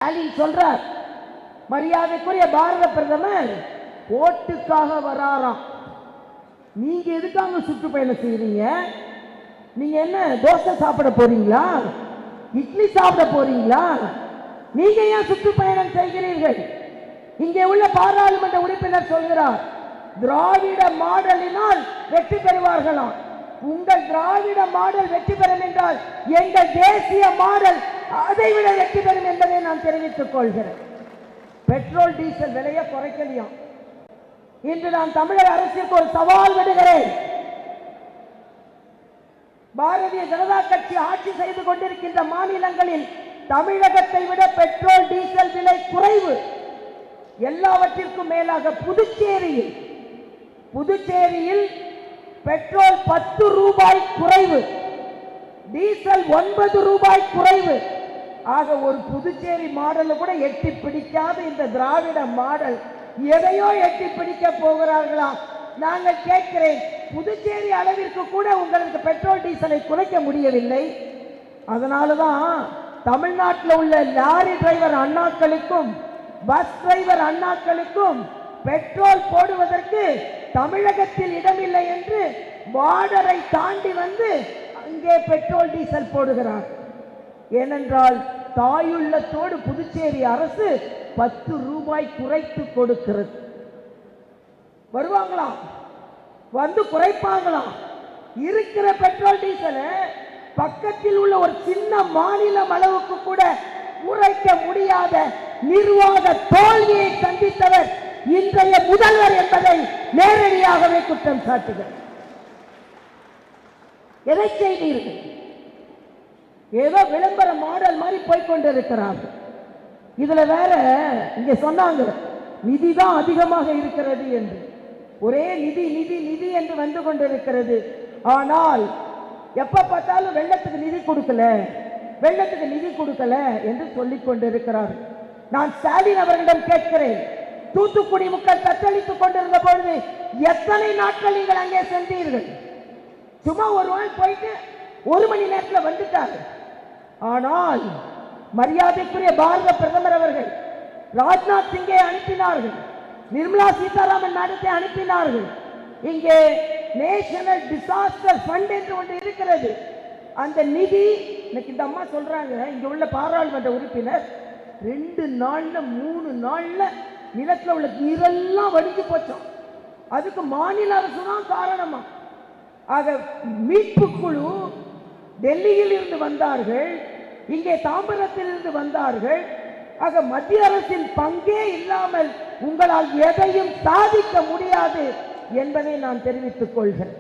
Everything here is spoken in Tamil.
ஸ்டாலின் சொல்றார், மரியாதைக்குரிய பாரத பிரதமர் ஓட்டுக்காக வராராம். நீங்க எதுக்காக சுற்றுப்பயணம் செய்யறீங்க? நீங்க என்ன தோசை சாப்பிட போறீங்களா? இட்லி சாப்பிட போறீங்களா? நீங்க ஏன் சுற்றுப்பயணம் செய்கிறீர்கள்? இங்கே உள்ள பாராளுமன்ற உறுப்பினர் சொல்கிறார், திராவிட மாடலினால் வெற்றி பெறுவார்களாம். உங்கள் திராவிட மாடல் வெற்றி பெறும் என்றால் எங்கள் தேசிய மாடல் அதை விட வெற்றி பெறும் என்பதை நான் தெரிவித்துக் கொள்கிறேன். பெட்ரோல் டீசல் விலையை குறைக்கலையாம். இன்று நான் தமிழக அரசுக்கு ஒரு சவால் விடுகிறேன். பாரதிய ஜனதா கட்சி ஆட்சி செய்து கொண்டிருக்கின்ற மாநிலங்களில் தமிழகத்தை விட பெட்ரோல் டீசல் விலை குறைவு. எல்லாவற்றிற்கும் மேலாக புதுச்சேரியில் பெட்ரோல் 10 ரூபாய் குறைவு, டீசல் 9 ரூபாய் குறைவு. ஆக ஒரு புதுச்சேரி மாடல் கூட எட்டி பிடிக்காத இந்த திராவிட மாடல் எதையோ எட்டி பிடிக்க போகிறார்களாம். நாங்கள் கேட்கிறேன், புதுச்சேரி அளவிற்கு கூட உங்களுக்கு பெட்ரோல் டீசலை குறைக்க முடியவில்லை. அதனாலதான் தமிழ்நாட்டில் உள்ள லாரி டிரைவர் அண்ணாக்களுக்கும் பஸ் டிரைவர் அண்ணாக்களுக்கும் பெட்ரோல் போடுவதற்கு தமிழகத்தில் இடமில்லை என்று பார்டரை தாண்டி வந்து அங்கே பெட்ரோல் டீசல் போடுகிறார். ஏனென்றால் தாயுள்ளத்தோடு புதுச்சேரி அரசு 10 ரூபாய் குறைத்து கொடுக்கிறது. வருவாங்களாம், வந்து குறைப்பாங்களாம். இருக்கிற பெட்ரோல் டீசலை பக்கத்தில் உள்ள ஒரு சின்ன மாநிலம் அளவுக்கு கூட குறைக்க முடியாத நிர்வாக தோல்வியை சந்தித்தவர் இன்றைய முதல்வர் என்பதை நேரடியாகவே குற்றம் சாட்டுகிறார். எதை செய்தீர்கள்? ஏதோ விளம்பர மாடல் மாதிரி போய்கொண்டிருக்கிறார்கள். இதுல வேற இங்க சொன்னாங்க, நிதிதான் அதிகமாக இருக்கிறது என்று. ஒரே நிதி நிதி நிதி என்று வந்து கொண்டிருக்கிறது. ஆனால் எப்ப பார்த்தாலும் வெள்ளத்துக்கு நிதி கொடுக்கல என்று சொல்லிக் கொண்டிருக்கிறார்கள். நான் ஸ்டாலின் அவர்களிடம் கேட்கிறேன், தூத்துக்குடி மக்கள் தத்தளித்துக் கொண்டிருந்த பொழுது எத்தனை நாட்கள் நீங்கள் அங்கே சென்றீர்கள்? சும்மா ஒரு நாள் போயிட்டு 1 மணி நேரத்தில் வந்துட்டார்கள். ஆனால் மரியாதைக்குரிய பாரத பிரதமர் அவர்கள் ராஜ்நாத் சிங்கை அனுப்பினார்கள், நிர்மலா சீதாராமன் மேடத்தை அனுப்பினார்கள். இங்கே நேஷனல் டிசாஸ்டர் ஃபண்ட் என்று ஒன்று இருக்கிறது. அந்த நிதி இன்னைக்கு இந்த அம்மா சொல்றாங்க, இங்க உள்ள பாராளுமன்ற உறுப்பினர் 2 நாள்ல 3 நாள்ல நிலத்தில் உள்ள நீரெல்லாம் வடிஞ்சு போச்சோம். அதுக்கு மாநில அரசு தான் காரணமா. ஆக மீட்பு குழு டெல்லியில் இருந்து வந்தார்கள், இங்கே தாம்பரத்தில் இருந்து வந்தார்கள். ஆக மத்திய அரசின் பங்கே இல்லாமல் உங்களால் எதையும் சாதிக்க முடியாது என்பதை நான் தெரிவித்துக் கொள்கிறேன்.